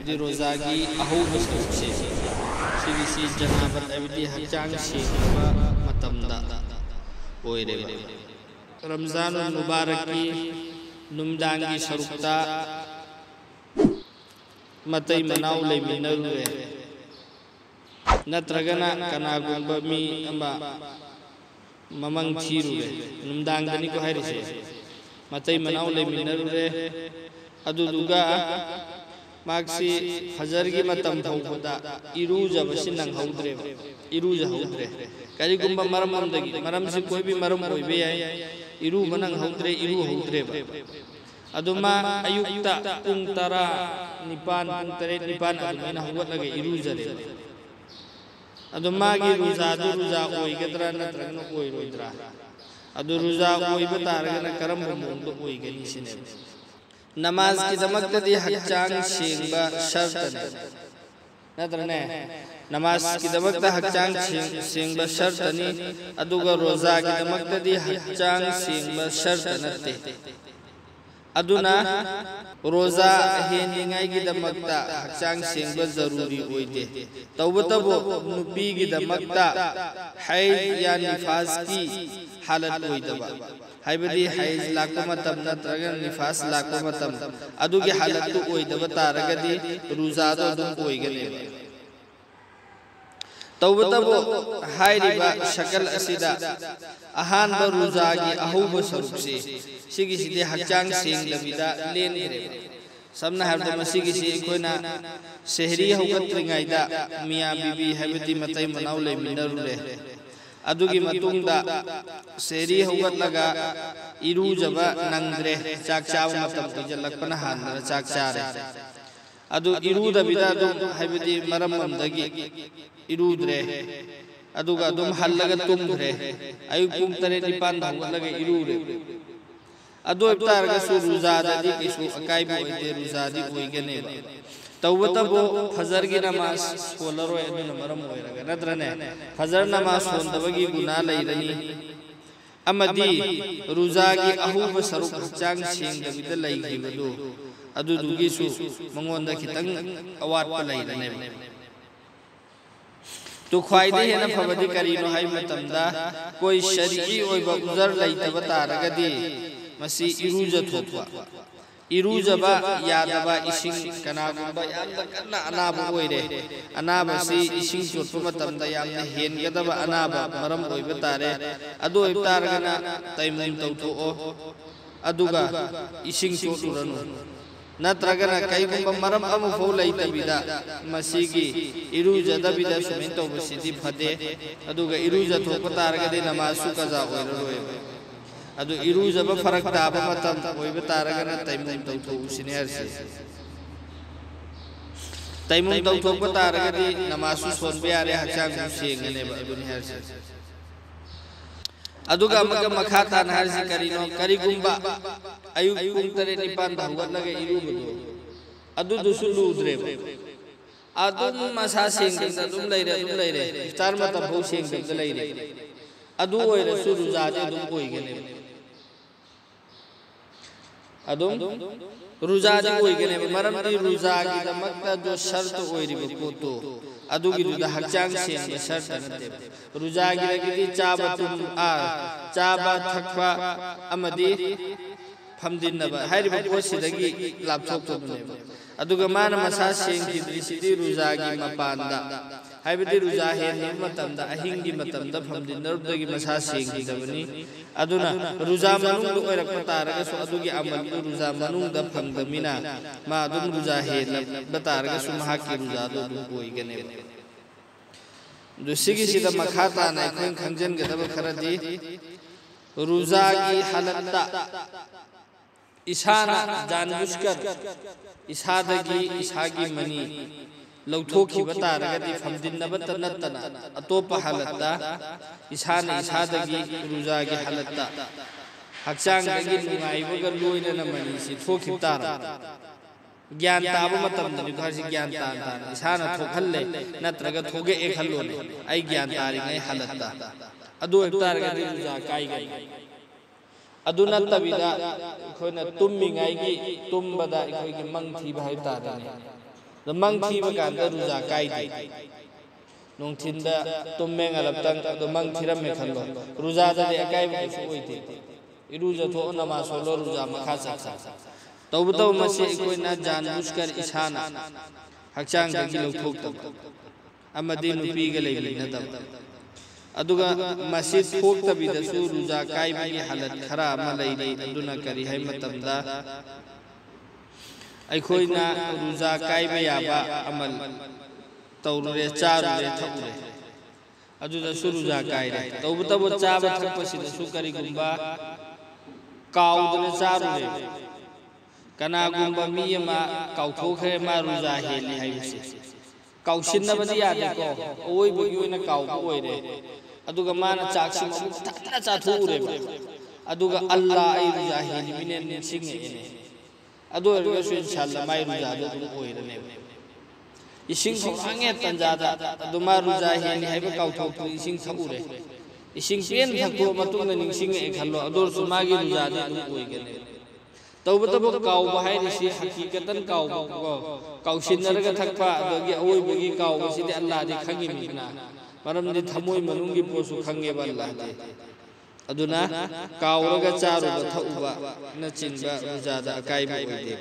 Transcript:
हाइबदी रोजा की अहौब सरुकसे सिगिसी जनाबत अबदी हचांग सेंगबा मतमदा ओइरे रमजान मुबारक की नुमदांग की सरुकता मतई मनाव लेमिनरुरे नत्रगना कनागुंबा मी अमा ममंग थीरुरे नुमदांग दनी को हाइरिसे मतई मनाव लेमिनरुरे अदुदुगा माक्सी फजर की मतम फौदा इरुजबसि नंगहौद्रे इरुजहौद्रे करिगुंबा मरम से कोई भी मरम ओइबे याय इरु बनंगहौद्रे इरुहौद्रे अदुमा अयुक्ता पुंग तरा निपान पुंग तरे निपान अदुमैना हौगतलगे इरुजरे अदुमा की रुजा ओइगद्रा नत्रगन ओइरोइद्रा अदु रुजा ओइबा तारगना करम मोंदो ओइगनि सिने नमाज की दमकतदी हचांग सेंगबा शर्त नत्रने नमाज की दमकता हचांग सेंगबा शर्तनी अदुगा रोजा की दमकतदी हचांग सेंगबा शर्त नते अदुना रोजा हेनिंगाई की दमकता हचांग सेंगबा जरूरी ओइदे तौबतबो नुपी की दमकता हैज या निफास की हालत ओइदबा हाइबदी हैज लाको मतम नत्रगन निफास लाको मतम अदुगी हालत ओइदब तारगदी रुजादो दुम ओइगने तौबतबो हाइरिबा शकल असिदा अहान ब रुजागी अहौब सरुकसे सिगिसिदे हचांग सेंगलबिदा लेनिरे सबना हरदे मसिगिसि कोइना शहरी हौगत्रिंगाइदा मिया बीबी हाइबदी मतै मनाव लेमिनरुरे अदुगी मतुंगदा सेरी हौगतलगा इरुजबा नंगद्रे चाक चाव मतम ओइजलकपना हानरा चाक चारे अदु इरुदबिदा दुम हाइबदी मरम अमदगी इरुद्रे अदुगा दुम हल्लगा तुमग्रे अयुक पुंग तरे निपान हौगतलगा इरुरे अदु इफ्तारगा सु रुजाददी किसु अकाइबो ओइदे रुजादी ओइगनेबा तौबतबो फजर की नमाज सोलरो एदुन मरम ओइरगा नत्रने फजर नमाज सोंदबगी गुना लैरनी अमदी रुजा की अहूब सरुक हचांग सेंगदबिदा लैगिबदु अदुदुगिसु मंगोंदा खितंग अवाटपा लैरने तो ख्वाइदे हेना फबदी करीनो हाइ मतमदा कोई शरीई ओइबा उजर लैतबा तारगदी मसी इरुजा थोपा इरुजबा यादबा इसिंग कनागुंबा यामना कन्ना अनाबा ओइरे अनाबा से इसिंग चोटपा मतमदा यामना हेनगदबा अनाबा मरम ओइबा तारे अदो इफ्तारगना तैमुम तौथोओ अदुगा इसिंग चोटुरनु नत्रगना कैगुंबा मरम अमु फौ लैतबिदा मसिगी इरुजदबिदा सुमेन तौबसिदि फदे अदुगा इरुजा थोपा तारगदि नमाजु कजा ओइररोय अदु इरुजबा फरक ताबा मतम ओइबा तारगना तैमुम तौथोउसिने हरसे तैमुम तौथोपा तारगदि नमाजु सोनबे यारे हचांग सेंगनेबा अदुनि हरसे अदुगा मका मखा तान हरसे करिनो करिगुंबा अयुक पुंग तरे निपान हौगतलगा इरुबदो अदु दुसु लुद्रेबा अदुम मसा सेंगदा दुम लैरे इफ्तार मतम भौ सेंगदा लैरे अदु ओइरसु रुजादे दुम ओइगनेबा अदुम रुजादी ओइगने मरमदी रुजागी दमकता जो शर्त ओइरिबो पोतो अदुगी दुदा हचांग सेंग शर्त नते रुजागी लगी चाबा तुम चाबा थक्वा अमदी फमदिनबा हाइरिबो पोसिदगी लापथोक्तोने अदुगा मान मसा सेंग की दृष्टि रुजागी मपानदा हाइबदी रुजा हेन मतमदा अहिंगी मतमदा फमदिनरदगी मसा सेंग की दबनी अदुना रुजा मनुंग ओइरकपा तारगा सु अदुगी अमलदु रुजा मनुंगदा फंगदमिना मा अदुम रुजा हेन बतारगा सु महाकी रुजा दो ओइगने दु सिगिसिदा मखाता ना खों खंजन गदब खरदी रुजा की हालतता इशाना जानबुझकर इसादगी इसागी मनी लौथोखी बतारगदी फमदिनबत नत्तना अतोप हालतता इसाना इसादगी रुजागी हालतता हक्चांगदगी नुंगाइबगा लोइनना मनीसि थोखितारा ज्ञान ताबा मतमदनि घरसि ज्ञान ताना इसाना थोखल्ले नत्रगा थोगे एक हल्लोने आई ज्ञान तारिङै हालतता अदो इफ्तारगदी रुजा काइगै अदु नत्तबिदा खोइना तुम्मिङैगी तुम्बदा इखोइगी मंग थीबा हाइतारने mang thi bakan da ruza kai dai nong thinda tumme ngalap tang do mang thiram me khallo ruza da de kai ba su oite iruja tho nama solo ruza makha saksa tawbu taw masi ikoi na jan muskar isana hakchang da gi lokthok tab amadi nupi ga leibi na tab aduga masjid thok tabi da su ruza kai bi halat khara ma leidai aduna kari hay matamda aikoi na ruza kai ba ya ba amal tawre charure thakure aduda su ruza kai re tawbu taw cha ba thakpa si da su kari gumba kaudna charure kana gumba mi ma kauthokhre ma ruza heli haibisi kausin na badi ya de ko oi bogi oina kau oi re aduga mana chaksim amu thata cha thure aduga allah ai ruza heli minen nin singe ene adu erga su inshallah mai ruza do dum oi re ne ising thorange tanjada adu ma ruza heli haiba kauthok ising thabure ising pen thakko matung na ning singe e khallo ador su magi ruza do dum oi ge ne tawba tabo kaw bahai risi hakikatan kaw kaw sinarga thakpa adogi awoi bogi kaw sidi allah di khangi mina maram di thamoi manungi posu khange ba allah de aduna kaw raga charu ba thauba na chinba rujada akai ba oide